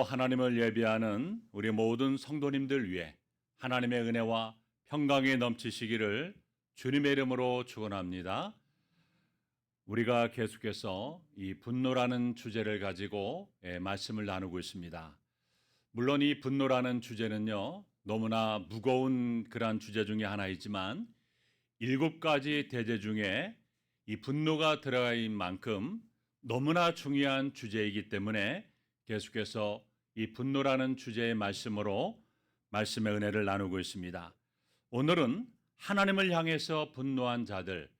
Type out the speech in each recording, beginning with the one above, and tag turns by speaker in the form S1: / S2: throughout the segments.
S1: 하나님을 예배하는 우리 모든 성도님들 위해 하나님의 은혜와 평강이 넘치시기를 주님의 이름으로 축원합니다. 우리가 계속해서 이 분노라는 주제를 가지고 말씀을 나누고 있습니다. 물론 이 분노라는 주제는요, 너무나 무거운 그러한 주제 중에 하나이지만 7가지 대제 중에 이 분노가 들어가 있는 만큼 너무나 중요한 주제이기 때문에 계속해서 이 분노라는 주제의 말씀으로 말씀의 은혜를 나누고 있습니다. 오늘은 하나님을 향해서 분노한 자들,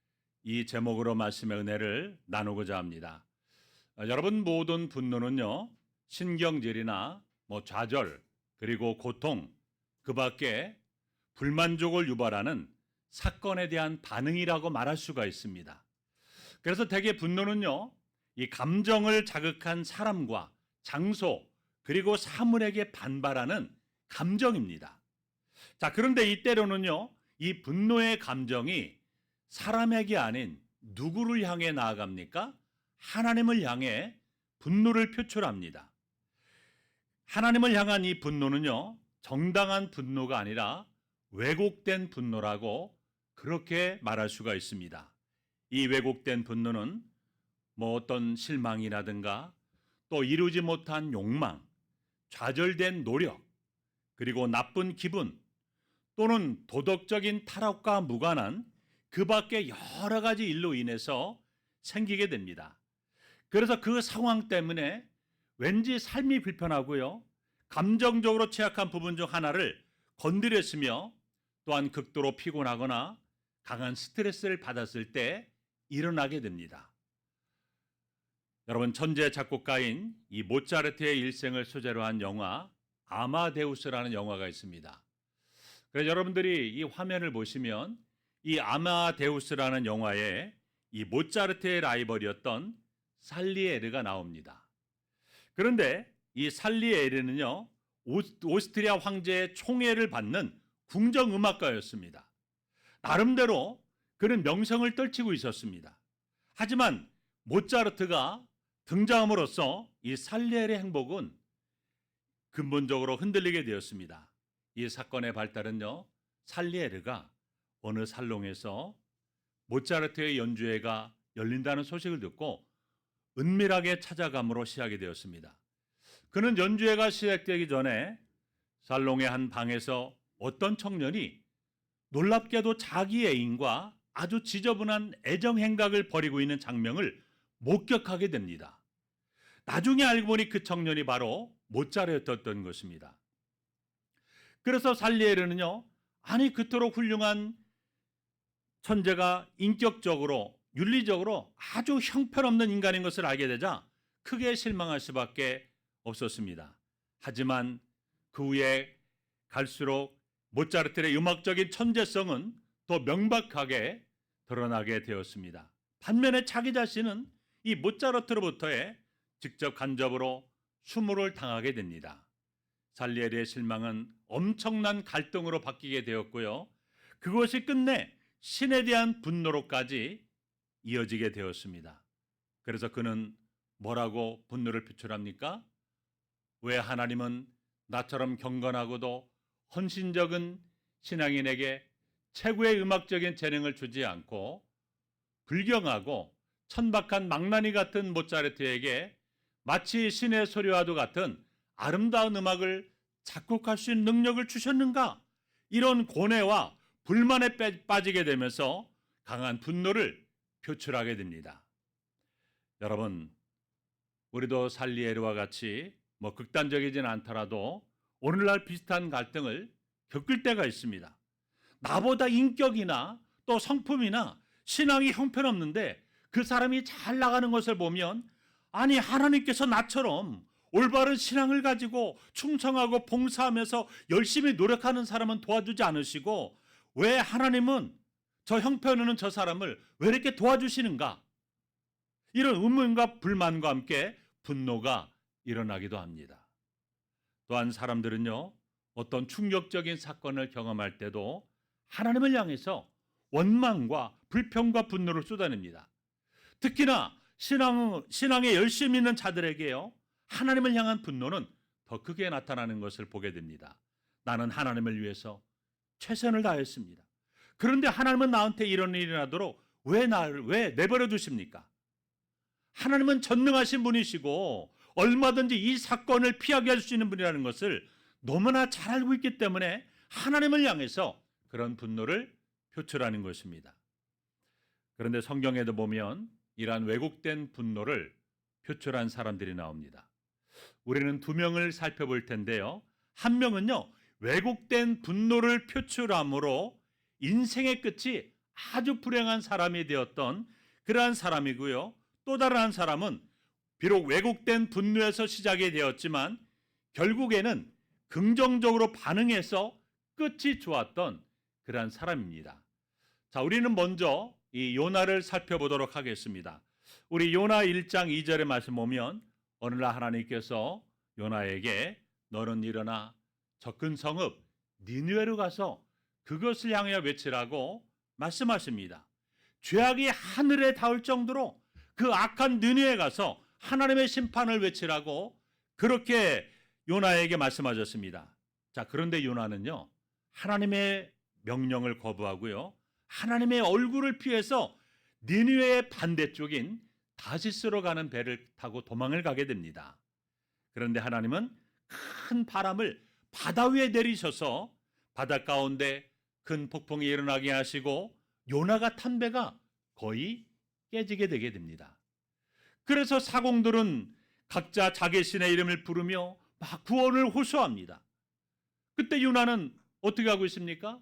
S1: 이 제목으로 말씀의 은혜를 나누고자 합니다. 여러분, 모든 분노는요, 신경질이나 좌절, 그리고 고통, 그 밖에 불만족을 유발하는 사건에 대한 반응이라고 말할 수가 있습니다. 그래서 대개 분노는요, 이 감정을 자극한 사람과 장소, 그리고 사물에게 반발하는 감정입니다. 자, 그런데 이때로는요, 이 분노의 감정이 사람에게 아닌 누구를 향해 나아갑니까? 하나님을 향해 분노를 표출합니다. 하나님을 향한 이 분노는요, 정당한 분노가 아니라 왜곡된 분노라고 그렇게 말할 수가 있습니다. 이 왜곡된 분노는 어떤 실망이라든가 또 이루지 못한 욕망, 좌절된 노력, 그리고 나쁜 기분 또는 도덕적인 타락과 무관한 그 밖에 여러 가지 일로 인해서 생기게 됩니다. 그래서 그 상황 때문에 왠지 삶이 불편하고요, 감정적으로 취약한 부분 중 하나를 건드렸으며 또한 극도로 피곤하거나 강한 스트레스를 받았을 때 일어나게 됩니다. 여러분, 천재 작곡가인 이 모차르트의 일생을 소재로 한 영화 아마데우스라는 영화가 있습니다. 그래서 여러분들이 이 화면을 보시면 이 아마데우스라는 영화에 이 모차르트의 라이벌이었던 살리에르가 나옵니다. 그런데 이 살리에르는요, 오스트리아 황제의 총애를 받는 궁정음악가였습니다. 나름대로 그는 명성을 떨치고 있었습니다. 하지만 모차르트가 등장함으로써 이 살리에르의 행복은 근본적으로 흔들리게 되었습니다. 이 사건의 발달은요, 살리에르가 어느 살롱에서 모차르트의 연주회가 열린다는 소식을 듣고 은밀하게 찾아감으로 시작이 되었습니다. 그는 연주회가 시작되기 전에 살롱의 한 방에서 어떤 청년이 놀랍게도 자기 애인과 아주 지저분한 애정 행각을 벌이고 있는 장면을 목격하게 됩니다. 나중에 알고 보니 그 청년이 바로 모차르트였던 것입니다. 그래서 살리에르는요, 아니 그토록 훌륭한 천재가 인격적으로, 윤리적으로 아주 형편없는 인간인 것을 알게 되자 크게 실망할 수밖에 없었습니다. 하지만 그 후에 갈수록 모차르트의 음악적인 천재성은 더 명백하게 드러나게 되었습니다. 반면에 자기 자신은 이 모차르트로부터의 직접 간접으로 수모를 당하게 됩니다. 살리에르의 실망은 엄청난 갈등으로 바뀌게 되었고요, 그것이 끝내 신에 대한 분노로까지 이어지게 되었습니다. 그래서 그는 뭐라고 분노를 표출합니까? 왜 하나님은 나처럼 경건하고도 헌신적인 신앙인에게 최고의 음악적인 재능을 주지 않고 불경하고 천박한 망나니 같은 모차르트에게 마치 신의 소리와도 같은 아름다운 음악을 작곡할 수 있는 능력을 주셨는가? 이런 고뇌와 불만에 빠지게 되면서 강한 분노를 표출하게 됩니다. 여러분, 우리도 살리에르와 같이 극단적이진 않더라도 오늘날 비슷한 갈등을 겪을 때가 있습니다. 나보다 인격이나 또 성품이나 신앙이 형편없는데 그 사람이 잘 나가는 것을 보면, 아니 하나님께서 나처럼 올바른 신앙을 가지고 충성하고 봉사하면서 열심히 노력하는 사람은 도와주지 않으시고 왜 하나님은 저 형편없는 저 사람을 왜 이렇게 도와주시는가? 이런 의문과 불만과 함께 분노가 일어나기도 합니다. 또한 사람들은요, 어떤 충격적인 사건을 경험할 때도 하나님을 향해서 원망과 불평과 분노를 쏟아냅니다. 특히나 신앙에 열심히 있는 자들에게요, 하나님을 향한 분노는 더 크게 나타나는 것을 보게 됩니다. 나는 하나님을 위해서 최선을 다했습니다. 그런데 하나님은 나한테 이런 일이 나도록 왜 내버려 두십니까? 하나님은 전능하신 분이시고 얼마든지 이 사건을 피하게 할 수 있는 분이라는 것을 너무나 잘 알고 있기 때문에 하나님을 향해서 그런 분노를 표출하는 것입니다. 그런데 성경에도 보면 이러한 왜곡된 분노를 표출한 사람들이 나옵니다. 우리는 두 명을 살펴볼 텐데요. 한 명은요, 왜곡된 분노를 표출함으로 인생의 끝이 아주 불행한 사람이 되었던 그러한 사람이고요. 또 다른 한 사람은 비록 왜곡된 분노에서 시작이 되었지만 결국에는 긍정적으로 반응해서 끝이 좋았던 그러한 사람입니다. 자, 우리는 먼저 이 요나를 살펴보도록 하겠습니다. 우리 요나 1장 2절의 말씀 보면 어느 날 하나님께서 요나에게 너는 일어나 접근 성읍 니느웨로 가서 그것을 향하여 외치라고 말씀하십니다. 죄악이 하늘에 닿을 정도로 그 악한 니느웨에 가서 하나님의 심판을 외치라고 그렇게 요나에게 말씀하셨습니다. 자, 그런데 요나는요, 하나님의 명령을 거부하고요, 하나님의 얼굴을 피해서 니느웨의 반대쪽인 다시스로 가는 배를 타고 도망을 가게 됩니다. 그런데 하나님은 큰 바람을 바다 위에 내리셔서 바다 가운데 큰 폭풍이 일어나게 하시고 요나가 탄 배가 거의 깨지게 되게 됩니다. 그래서 사공들은 각자 자기 신의 이름을 부르며 막 구원을 호소합니다. 그때 요나는 어떻게 하고 있습니까?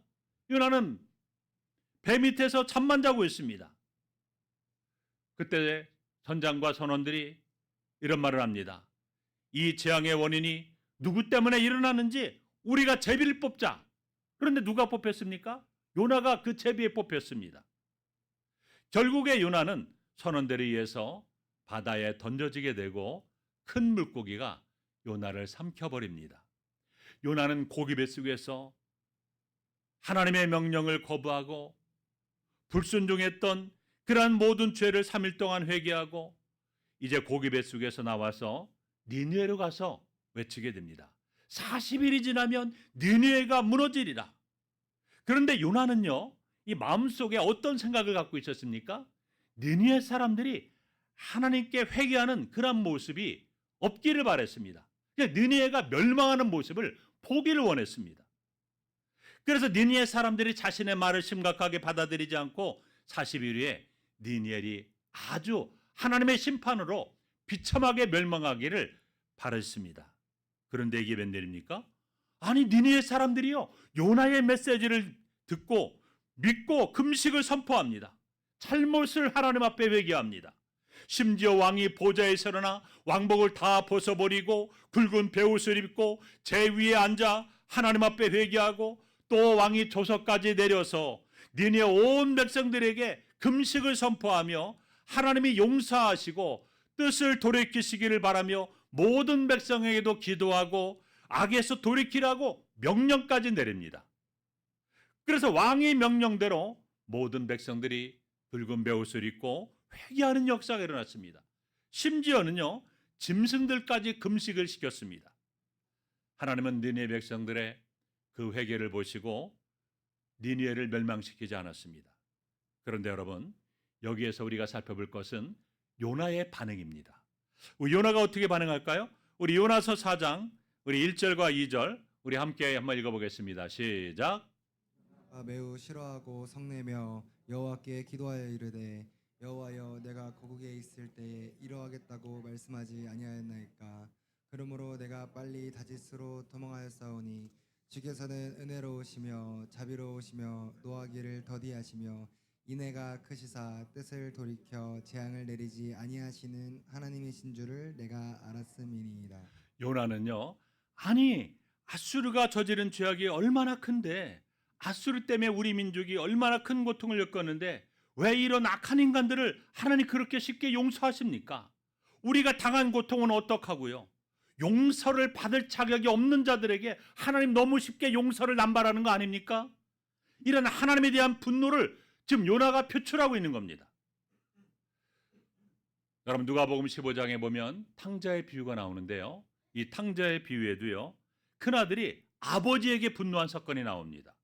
S1: 요나는 배 밑에서 잠만 자고 있습니다. 그때 선장과 선원들이 이런 말을 합니다. 이 재앙의 원인이 누구 때문에 일어났는지 우리가 제비를 뽑자. 그런데 누가 뽑혔습니까? 요나가 그 제비에 뽑혔습니다. 결국에 요나는 선원들에 의해서 바다에 던져지게 되고 큰 물고기가 요나를 삼켜버립니다. 요나는 고기뱃속에서 하나님의 명령을 거부하고 불순종했던 그러한 모든 죄를 3일 동안 회개하고 이제 고기뱃속에서 나와서 니느웨로 가서 외치게 됩니다. 40일이 지나면 니느웨가 무너지리라. 그런데 요나는요, 이 마음속에 어떤 생각을 갖고 있었습니까? 니느웨 사람들이 하나님께 회개하는 그런 모습이 없기를 바랬습니다. 니느웨가 멸망하는 모습을 보기를 원했습니다. 그래서 니느웨 사람들이 자신의 말을 심각하게 받아들이지 않고 40일 후에 니느웨이 아주 하나님의 심판으로 비참하게 멸망하기를 바랐습니다. 그런데 이게 웬일입니까? 아니, 니느웨 사람들이요, 요나의 메시지를 듣고 믿고 금식을 선포합니다. 잘못을 하나님 앞에 회개합니다. 심지어 왕이 보좌에 서러나 왕복을 다 벗어버리고 굵은 베옷을 입고 제 위에 앉아 하나님 앞에 회개하고 또 왕이 조서까지 내려서 니느웨 온 백성들에게 금식을 선포하며 하나님이 용서하시고 뜻을 돌이키시기를 바라며 모든 백성에게도 기도하고 악에서 돌이키라고 명령까지 내립니다. 그래서 왕의 명령대로 모든 백성들이 붉은 베옷을 입고 회개하는 역사가 일어났습니다. 심지어는요, 짐승들까지 금식을 시켰습니다. 하나님은 니느웨 백성들의 그 회개를 보시고 니느웨를 멸망시키지 않았습니다. 그런데 여러분, 여기에서 우리가 살펴볼 것은 요나의 반응입니다. 요나가 어떻게 반응할까요? 우리 요나서 4장 우리 1절과 2절 우리 함께 한번 읽어보겠습니다. 시작.
S2: 매우 싫어하고 성내며 여호와께 기도하여 이르되 여호와여 내가 고국에 있을 때에 이러하겠다고 말씀하지 아니하였나이까. 그러므로 내가 빨리 다시스로 도망하였사오니 주께서는 은혜로우시며 자비로우시며 노하기를 더디하시며 인애가 크시사 뜻을 돌이켜 재앙을 내리지 아니하시는 하나님이신 줄을 내가 알았음이니이다.
S1: 요나는요, 아니 아수르가 저지른 죄악이 얼마나 큰데, 아수르 때문에 우리 민족이 얼마나 큰 고통을 겪었는데 왜 이런 악한 인간들을 하나님 그렇게 쉽게 용서하십니까? 우리가 당한 고통은 어떡하고요? 용서를 받을 자격이 없는 자들에게 하나님 너무 쉽게 용서를 남발하는 거 아닙니까? 이런 하나님에 대한 분노를 지금 요나가 표출하고 있는 겁니다. 여러분, 누가복음 15장에 보면 탕자의 비유가 나오는데요, 이 탕자의 비유에도요, 큰아들이 아버지에게 분노한 사건이 나옵니다.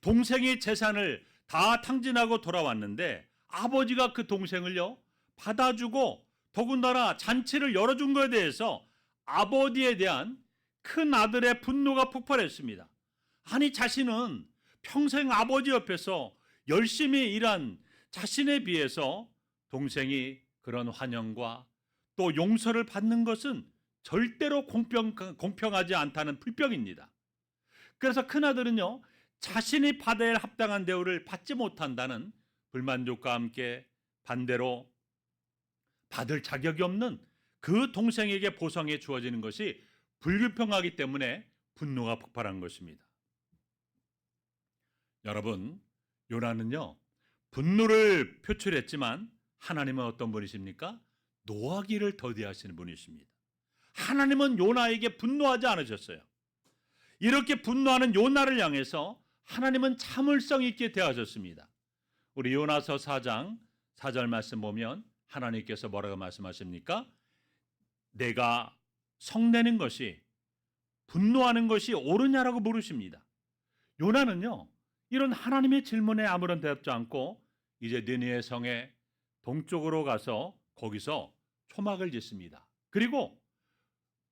S1: 동생의 재산을 다 탕진하고 돌아왔는데 아버지가 그 동생을요 받아주고 더군다나 잔치를 열어준 것에 대해서 아버지에 대한 큰 아들의 분노가 폭발했습니다. 아니, 자신은 평생 아버지 옆에서 열심히 일한 자신에 비해서 동생이 그런 환영과 또 용서를 받는 것은 절대로 공평하지 않다는 불평입니다. 그래서 큰아들은요, 자신이 받아야 할 합당한 대우를 받지 못한다는 불만족과 함께 반대로 받을 자격이 없는 그 동생에게 보상해 주어지는 것이 불공평하기 때문에 분노가 폭발한 것입니다. 여러분, 요나는요, 분노를 표출했지만 하나님은 어떤 분이십니까? 노하기를 더디하시는 분이십니다. 하나님은 요나에게 분노하지 않으셨어요. 이렇게 분노하는 요나를 향해서 하나님은 참을성 있게 대하셨습니다. 우리 요나서 4장 4절 말씀 보면 하나님께서 뭐라고 말씀하십니까? 내가 성내는 것이, 분노하는 것이 옳으냐라고 물으십니다. 요나는요, 이런 하나님의 질문에 아무런 대답도 않고 이제 느니웨 성의 동쪽으로 가서 거기서 초막을 짓습니다. 그리고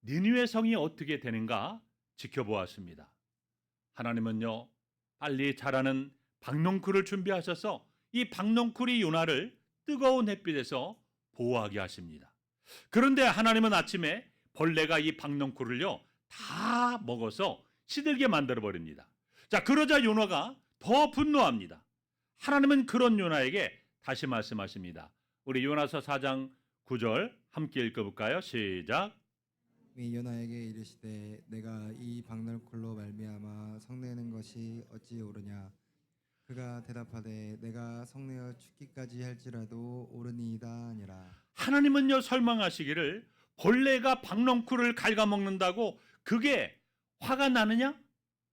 S1: 느니웨 성이 어떻게 되는가 지켜보았습니다. 하나님은요, 빨리 자라는 박농쿨을 준비하셔서 이 박농쿨이 요나를 뜨거운 햇빛에서 보호하게 하십니다. 그런데 하나님은 아침에 벌레가 이 박농쿨을요 다 먹어서 시들게 만들어 버립니다. 자, 그러자 요나가 더 분노합니다. 하나님은 그런 요나에게 다시 말씀하십니다. 우리 요나서 4장 9절 함께 읽어볼까요? 시작.
S2: 요나에게 이르시되 내가 이 박널쿨로 말미암아 성내는 것이 어찌 옳으냐. 그가 대답하되 내가 성내어 죽기까지 할지라도 옳으니이다 하니라.
S1: 하나님은요 설명하시기를 벌레가 박농쿨을 갉아먹는다고 그게 화가 나느냐?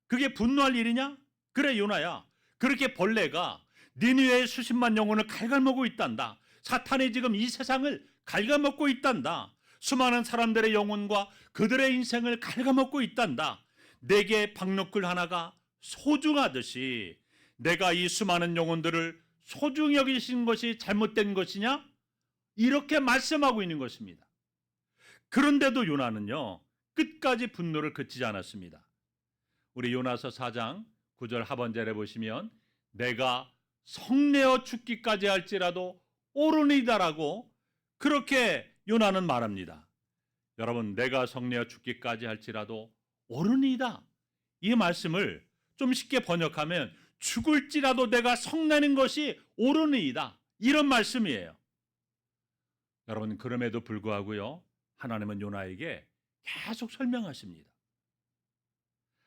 S1: 그게 분노할 일이냐? 그래 요나야, 그렇게 벌레가 니느웨의 수십만 영혼을 갉아먹고 있단다. 사탄이 지금 이 세상을 갉아먹고 있단다. 수많은 사람들의 영혼과 그들의 인생을 갉아먹고 있단다. 내게 박농쿨 하나가 소중하듯이 내가 이 수많은 영혼들을 소중히 여기신 것이 잘못된 것이냐? 이렇게 말씀하고 있는 것입니다. 그런데도 요나는요 끝까지 분노를 그치지 않았습니다. 우리 요나서 4장 9절 하반절에 보시면 내가 성내어 죽기까지 할지라도 옳으니다라고 그렇게 요나는 말합니다. 여러분, 내가 성내어 죽기까지 할지라도 옳으니이다, 이 말씀을 좀 쉽게 번역하면 죽을지라도 내가 성내는 것이 옳으니이다, 이런 말씀이에요. 여러분, 그럼에도 불구하고요 하나님은 요나에게 계속 설명하십니다.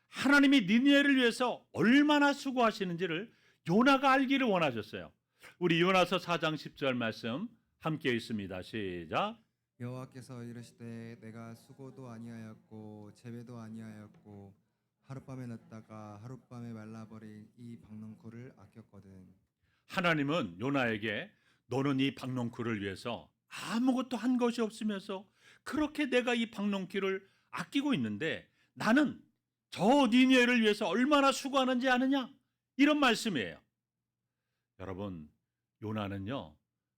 S1: 하나님이 니느웨를 위해서 얼마나 수고하시는지를 요나가 알기를 원하셨어요. 우리 요나서 4장 10절 말씀 함께 읽습니다. 시작.
S2: 여호와께서 이르시되 내가 수고도 아니하였고 재배도 아니하였고 하룻밤에 났다가 하룻밤에 말라버린 이 박농쿨을 아꼈거든.
S1: 하나님은 요나에게 너는 이 박농쿨을 위해서 아무것도 한 것이 없으면서 그렇게 내가 이 박농쿨을 아끼고 있는데 나는 저 니느웨를 위해서 얼마나 수고하는지 아느냐? 이런 말씀이에요. 여러분, 요나는요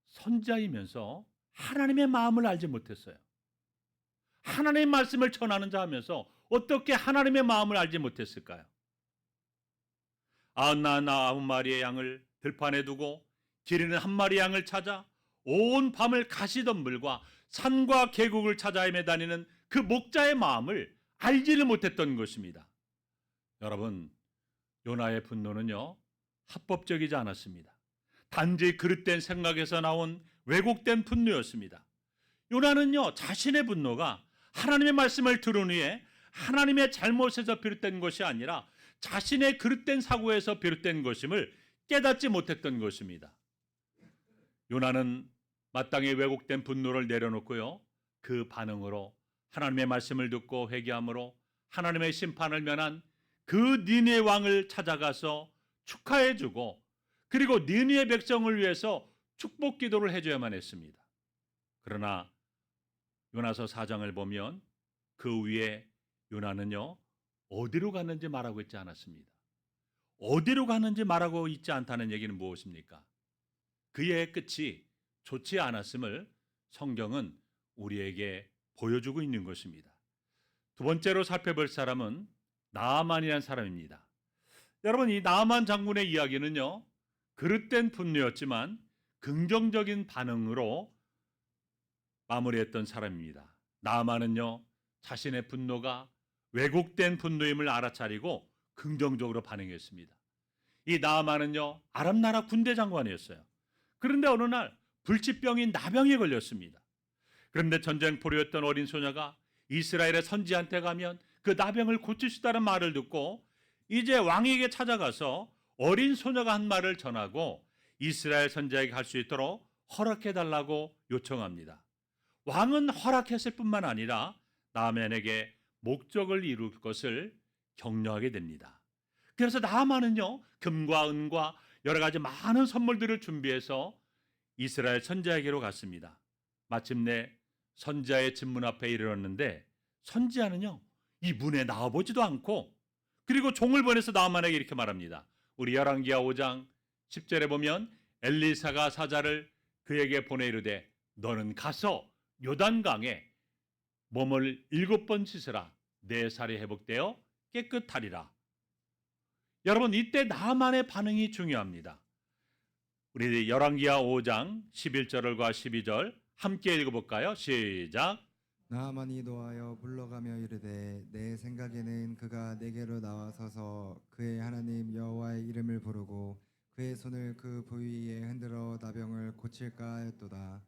S1: 선자이면서 하나님의 마음을 알지 못했어요. 하나님의 말씀을 전하는 자 하면서 어떻게 하나님의 마음을 알지 못했을까요? 99마리의 양을 들판에 두고 기르는 한 마리 양을 찾아 온 밤을 가시덤불과 산과 계곡을 찾아 헤매다니는 그 목자의 마음을 알지를 못했던 것입니다. 여러분, 요나의 분노는요 합법적이지 않았습니다. 단지 그릇된 생각에서 나온 왜곡된 분노였습니다. 요나는요 자신의 분노가 하나님의 말씀을 들은 후에 하나님의 잘못에서 비롯된 것이 아니라 자신의 그릇된 사고에서 비롯된 것임을 깨닫지 못했던 것입니다. 요나는 마땅히 왜곡된 분노를 내려놓고요 그 반응으로 하나님의 말씀을 듣고 회개함으로 하나님의 심판을 면한 그 니느웨 왕을 찾아가서 축하해주고 그리고 니느웨 백성을 위해서 축복 기도를 해줘야만 했습니다. 그러나 요나서 4장을 보면 그 위에 요나는요, 어디로 갔는지 말하고 있지 않았습니다. 어디로 갔는지 말하고 있지 않다는 얘기는 무엇입니까? 그의 끝이 좋지 않았음을 성경은 우리에게 보여주고 있는 것입니다. 두 번째로 살펴볼 사람은 나아만이라는 사람입니다. 여러분, 이 나아만 장군의 이야기는요, 그릇된 분노였지만 긍정적인 반응으로 마무리했던 사람입니다. 나아만은요, 자신의 분노가 왜곡된 분노임을 알아차리고 긍정적으로 반응했습니다. 이 나아만은요, 아람 나라 군대 장관이었어요. 그런데 어느 날 불치병인 나병에 걸렸습니다. 그런데 전쟁포로였던 어린 소녀가 이스라엘의 선지한테 가면 그 나병을 고치시다는 말을 듣고 이제 왕에게 찾아가서 어린 소녀가 한 말을 전하고 이스라엘 선지자에게 갈 수 있도록 허락해달라고 요청합니다. 왕은 허락했을 뿐만 아니라 나아만에게 목적을 이룰 것을 격려하게 됩니다. 그래서 나아만은요, 금과 은과 여러 가지 많은 선물들을 준비해서 이스라엘 선지자에게로 갔습니다. 마침내 선지자의 집문 앞에 이르렀는데 선지자는요, 이 문에 나와보지도 않고, 그리고 종을 보내서 나아만에게 이렇게 말합니다. 우리 열왕기하 5장 10절에 보면 엘리사가 사자를 그에게 보내 이르되 너는 가서 요단강에 몸을 7번 씻으라. 내 살이 회복되어 깨끗하리라. 여러분, 이때 나아만의 반응이 중요합니다. 우리 열왕기하 5장 11절과 12절 함께 읽어볼까요? 시작.
S2: 나아만이 노하여 불러가며 이르되 내 생각에는 그가 내게로 나와서서 그의 하나님 여호와의 이름을 부르고 그의 손을 그 부위에 흔들어 나병을 고칠까 하였도다.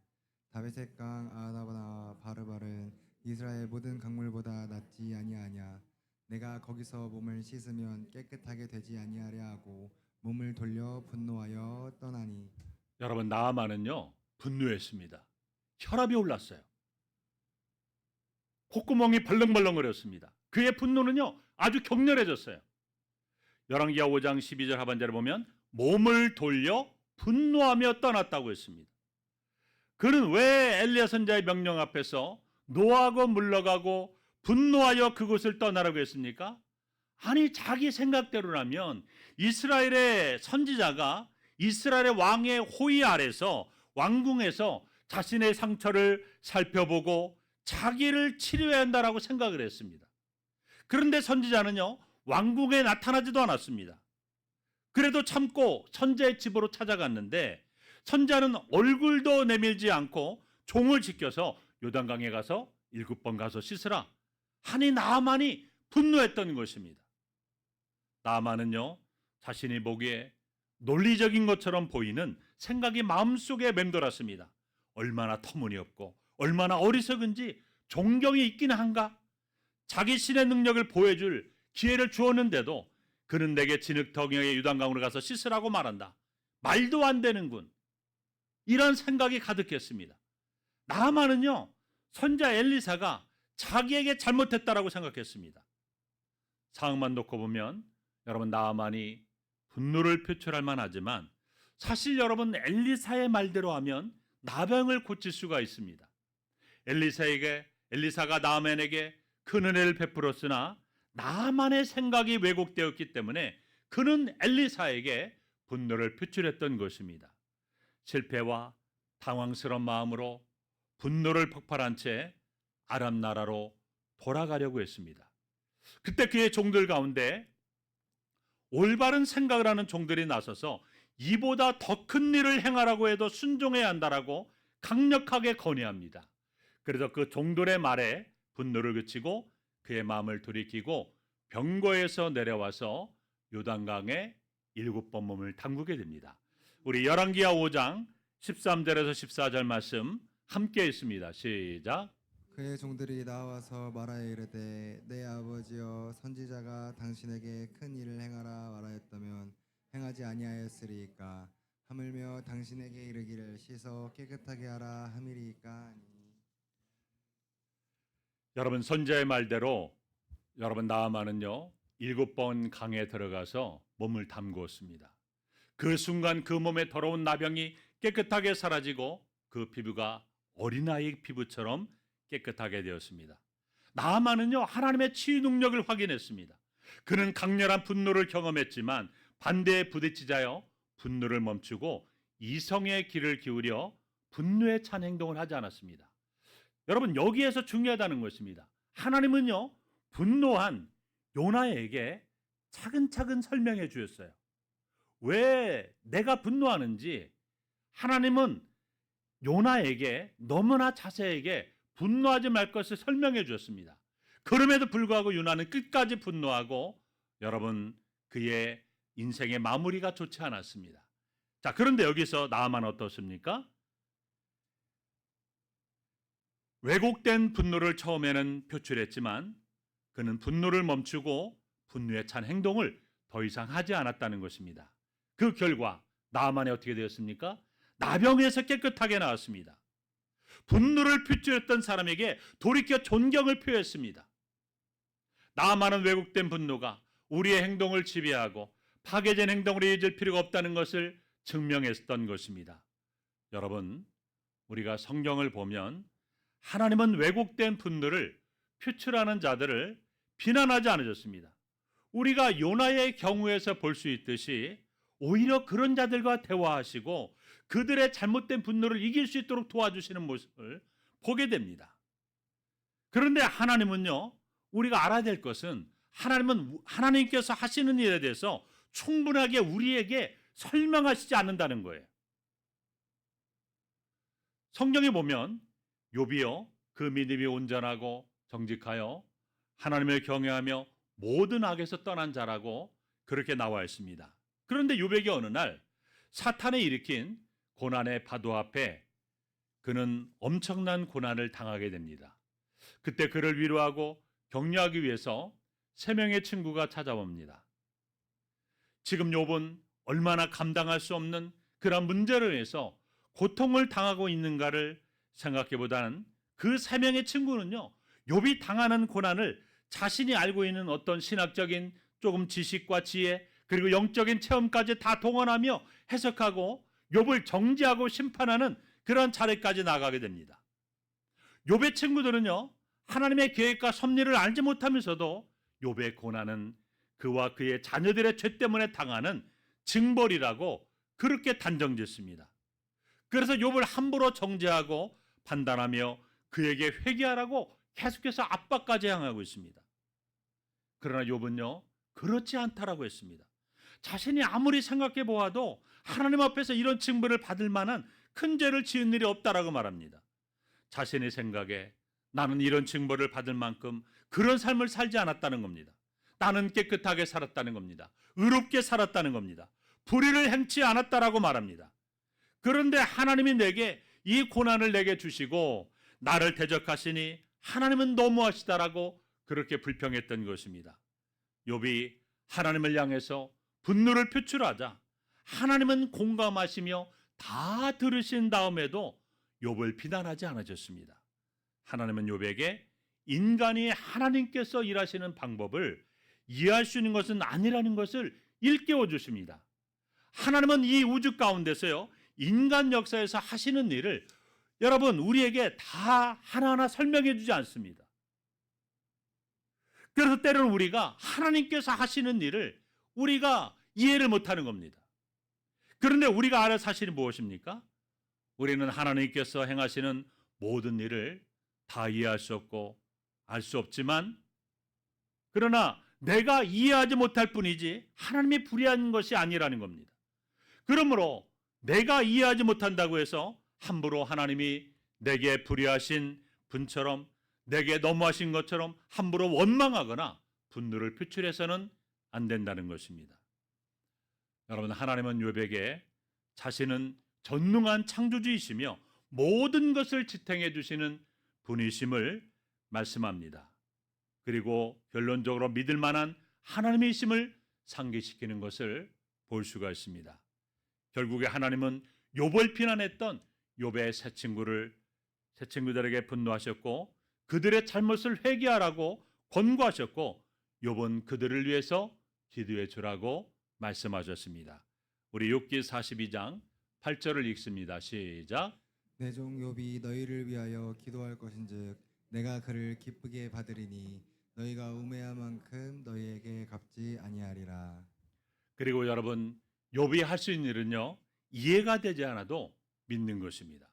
S2: 다윗의 강 아나바나 바르바른 이스라엘 모든 강물보다 낫지 아니하냐. 내가 거기서 몸을 씻으면 깨끗하게 되지 아니하랴 하고 몸을 돌려 분노하여 떠나니.
S1: 여러분, 나아만은요, 분노했습니다. 혈압이 올랐어요. 콧구멍이 벌렁벌렁거렸습니다. 그의 분노는요, 아주 격렬해졌어요. 열왕기하 5장 12절 하반절에 보면 몸을 돌려 분노하며 떠났다고 했습니다. 그는 왜 엘리야 선지자의 명령 앞에서 노하고 물러가고 분노하여 그곳을 떠나라고 했습니까? 아니, 자기 생각대로라면 이스라엘의 선지자가 이스라엘의 왕의 호위 아래서 왕궁에서 자신의 상처를 살펴보고 자기를 치료해야 한다라고 생각을 했습니다. 그런데 선지자는요, 왕궁에 나타나지도 않았습니다. 그래도 참고 선지자의 집으로 찾아갔는데 선지자는 얼굴도 내밀지 않고 종을 지켜서 요단강에 가서 7번 가서 씻으라 하니 나아만이 분노했던 것입니다. 나아만은요, 자신이 보기에 논리적인 것처럼 보이는 생각이 마음속에 맴돌았습니다. 얼마나 터무니없고 얼마나 어리석은지 존경이 있긴 한가? 자기 신의 능력을 보여줄 기회를 주었는데도 그는 내게 진흙덩이의 요단강으로 가서 씻으라고 말한다. 말도 안 되는군. 이런 생각이 가득했습니다. 나아만은요, 선지자 엘리사가 자기에게 잘못했다라고 생각했습니다. 상황만 놓고 보면 여러분, 나아만이 분노를 표출할 만하지만 사실 여러분, 엘리사의 말대로 하면 나병을 고칠 수가 있습니다. 엘리사가 나아만에게 큰 은혜를 베풀었으나 나아만의 생각이 왜곡되었기 때문에 그는 엘리사에게 분노를 표출했던 것입니다. 실패와 당황스러운 마음으로 분노를 폭발한 채 아람 나라로 돌아가려고 했습니다. 그때 그의 종들 가운데 올바른 생각을 하는 종들이 나서서 이보다 더 큰 일을 행하라고 해도 순종해야 한다라고 강력하게 건의합니다. 그래서 그 종들의 말에 분노를 그치고 그의 마음을 돌이키고 병거에서 내려와서 요단강에 7번 몸을 담그게 됩니다. 우리 열왕기하 5장 13절에서 14절 말씀 함께 읽습니다. 시작.
S2: 그의 종들이 나와서 말하여 이르되 내 아버지여 선지자가 당신에게 큰 일을 행하라 말하였다면 행하지 아니하였으리이까. 하물며 당신에게 이르기를 씻어 깨끗하게 하라 함이리이까 하니.
S1: 여러분, 선지자의 말대로 여러분, 나아만은요 7번 강에 들어가서 몸을 담그었습니다. 그 순간 그 몸에 더러운 나병이 깨끗하게 사라지고 그 피부가 어린아이 피부처럼 깨끗하게 되었습니다. 나아만은요 하나님의 치유 능력을 확인했습니다. 그는 강렬한 분노를 경험했지만 반대에 부딪히자여 분노를 멈추고 이성의 귀를 기울여 분노에 찬 행동을 하지 않았습니다. 여러분 여기에서 중요하다는 것입니다. 하나님은요 분노한 요나에게 차근차근 설명해 주었어요. 왜 내가 분노하는지 하나님은 요나에게 너무나 자세하게 분노하지 말 것을 설명해 주었습니다. 그럼에도 불구하고 요나는 끝까지 분노하고 여러분 그의 인생의 마무리가 좋지 않았습니다. 자, 그런데 여기서 나아만 어떻습니까? 왜곡된 분노를 처음에는 표출했지만 그는 분노를 멈추고 분노에 찬 행동을 더 이상 하지 않았다는 것입니다. 그 결과 나아만이 어떻게 되었습니까? 나병에서 깨끗하게 나왔습니다. 분노를 표출했던 사람에게 돌이켜 존경을 표했습니다. 나아만은 왜곡된 분노가 우리의 행동을 지배하고 파괴된 행동으로 이어질 필요가 없다는 것을 증명했던 것입니다. 여러분, 우리가 성경을 보면 하나님은 왜곡된 분노를 표출하는 자들을 비난하지 않으셨습니다. 우리가 요나의 경우에서 볼 수 있듯이 오히려 그런 자들과 대화하시고 그들의 잘못된 분노를 이길 수 있도록 도와주시는 모습을 보게 됩니다. 그런데 하나님은요, 우리가 알아야 될 것은 하나님은 하나님께서 하시는 일에 대해서 충분하게 우리에게 설명하시지 않는다는 거예요. 성경에 보면 욥이요 그 믿음이 온전하고 정직하여 하나님을 경외하며 모든 악에서 떠난 자라고 그렇게 나와 있습니다. 그런데 욥에게 어느 날 사탄이 일으킨 고난의 파도 앞에 그는 엄청난 고난을 당하게 됩니다. 그때 그를 위로하고 격려하기 위해서 3명의 친구가 찾아옵니다. 지금 욥은 얼마나 감당할 수 없는 그런 문제로 인해서 고통을 당하고 있는가를 생각해보다는 그 3명의 친구는요, 욥이 당하는 고난을 자신이 알고 있는 어떤 신학적인 조금 지식과 지혜 그리고 영적인 체험까지 다 동원하며 해석하고 욥을 정죄하고 심판하는 그런 자리까지 나가게 됩니다. 욥의 친구들은요, 하나님의 계획과 섭리를 알지 못하면서도 욥의 고난은 그와 그의 자녀들의 죄 때문에 당하는 징벌이라고 그렇게 단정짓습니다. 그래서 욥을 함부로 정죄하고 판단하며 그에게 회개하라고 계속해서 압박까지 행하고 있습니다. 그러나 욥은요 그렇지 않다라고 했습니다. 자신이 아무리 생각해 보아도 하나님 앞에서 이런 징벌을 받을 만한 큰 죄를 지은 일이 없다라고 말합니다. 자신의 생각에 나는 이런 징벌을 받을 만큼 그런 삶을 살지 않았다는 겁니다. 나는 깨끗하게 살았다는 겁니다. 의롭게 살았다는 겁니다. 불의를 행치 않았다라고 말합니다. 그런데 하나님이 내게 이 고난을 내게 주시고 나를 대적하시니 하나님은 너무하시다라고 그렇게 불평했던 것입니다. 욥이 하나님을 향해서 분노를 표출하자 하나님은 공감하시며 다 들으신 다음에도 욥을 비난하지 않으셨습니다. 하나님은 욥에게 인간이 하나님께서 일하시는 방법을 이해할 수 있는 것은 아니라는 것을 일깨워 주십니다. 하나님은 이 우주 가운데서요 인간 역사에서 하시는 일을 여러분 우리에게 다 하나하나 설명해 주지 않습니다. 그래서 때로는 우리가 하나님께서 하시는 일을 우리가 이해를 못하는 겁니다. 그런데 우리가 알아야 사실이 무엇입니까? 우리는 하나님께서 행하시는 모든 일을 다 이해할 수 없고 알 수 없지만 그러나 내가 이해하지 못할 뿐이지 하나님이 불의한 것이 아니라는 겁니다. 그러므로 내가 이해하지 못한다고 해서 함부로 하나님이 내게 불의하신 분처럼 내게 너무하신 것처럼 함부로 원망하거나 분노를 표출해서는 안 된다는 것입니다. 여러분 하나님은 욥에게 자신은 전능한 창조주이시며 모든 것을 지탱해 주시는 분이심을 말씀합니다. 그리고 결론적으로 믿을 만한 하나님이심을 상기시키는 것을 볼 수가 있습니다. 결국에 하나님은 욥을 비난했던 욥의 세 친구들에게 분노하셨고 그들의 잘못을 회개하라고 권고하셨고 욥은 그들을 위해서 기도해 주라고 말씀하셨습니다. 우리 욥기 42장 8절을 읽습니다. 시작.
S2: 내 종 욥이 너희를 위하여 기도할 것인즉 내가 그를 기쁘게 받으리니 너희가 우매한 만큼 너희에게 갚지 아니하리라.
S1: 그리고 여러분, 욥이 할 수 있는 일은요, 이해가 되지 않아도 믿는 것입니다.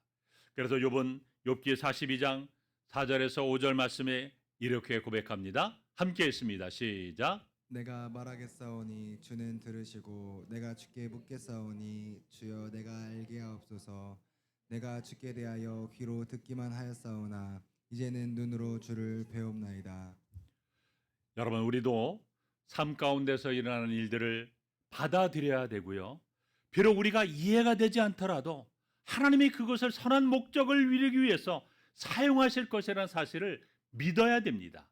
S1: 그래서 욥은 욥기 42장 4절에서 5절 말씀에 이렇게 고백합니다. 함께 읽습니다. 시작.
S2: 내가 말하겠사오니 주는 들으시고 내가 주께 묻겠사오니 주여 내가 알게 하옵소서. 내가 주께 대하여 귀로 듣기만 하였사오나 이제는 눈으로 주를 배웁나이다.
S1: 여러분, 우리도 삶 가운데서 일어나는 일들을 받아들여야 되고요. 비록 우리가 이해가 되지 않더라도 하나님이 그것을 선한 목적을 이루기 위해서 사용하실 것이라는 사실을 믿어야 됩니다.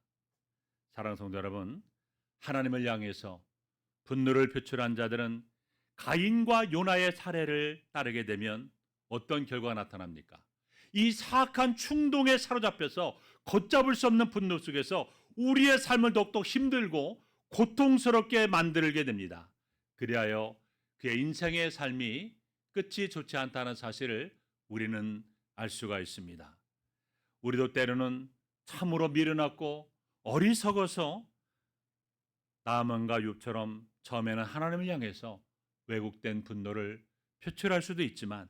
S1: 사랑하는 성도 여러분, 하나님을 향해서 분노를 표출한 자들은 가인과 요나의 사례를 따르게 되면 어떤 결과가 나타납니까? 이 사악한 충동에 사로잡혀서 걷잡을 수 없는 분노 속에서 우리의 삶을 더욱더 힘들고 고통스럽게 만들게 됩니다. 그리하여 그의 인생의 삶이 끝이 좋지 않다는 사실을 우리는 알 수가 있습니다. 우리도 때로는 참으로 미련하고 어리석어서 나만과 욥처럼 처음에는 하나님을 향해서 왜곡된 분노를 표출할 수도 있지만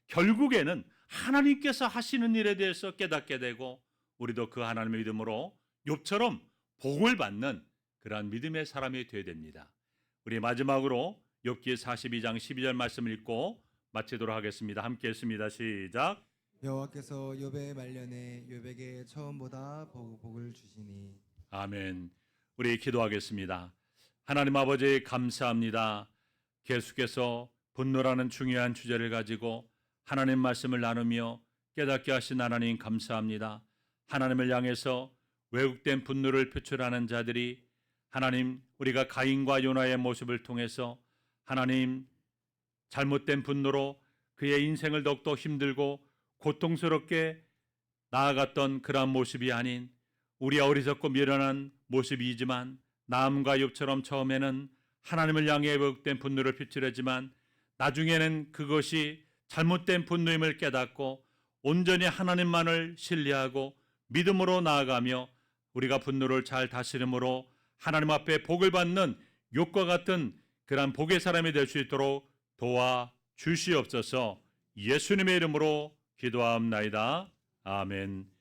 S1: 결국에는 하나님께서 하시는 일에 대해서 깨닫게 되고 우리도 그 하나님의 믿음으로 욥처럼 복을 받는 그러한 믿음의 사람이 되어야 됩니다. 우리 마지막으로 욥기 42장 12절 말씀을 읽고 마치도록 하겠습니다. 함께 읽습니다. 시작.
S2: 여호와께서 욥의 말년에 욥에게 처음보다 복을 주시니.
S1: 아멘. 우리 기도하겠습니다. 하나님 아버지 감사합니다. 계속해서 분노라는 중요한 주제를 가지고 하나님 말씀을 나누며 깨닫게 하신 하나님 감사합니다. 하나님을 향해서 왜곡된 분노를 표출하는 자들이 하나님, 우리가 가인과 요나의 모습을 통해서 하나님 잘못된 분노로 그의 인생을 더욱더 힘들고 고통스럽게 나아갔던 그러한 모습이 아닌 우리 어리석고 미련한 모습이지만 나음과 욥처럼 처음에는 하나님을 향해 왜곡된 분노를 표출하지만 나중에는 그것이 잘못된 분노임을 깨닫고 온전히 하나님만을 신뢰하고 믿음으로 나아가며 우리가 분노를 잘 다스림으로 하나님 앞에 복을 받는 욥과 같은 그러한 복의 사람이 될 수 있도록 도와 주시옵소서. 예수님의 이름으로 기도하옵나이다. 아멘.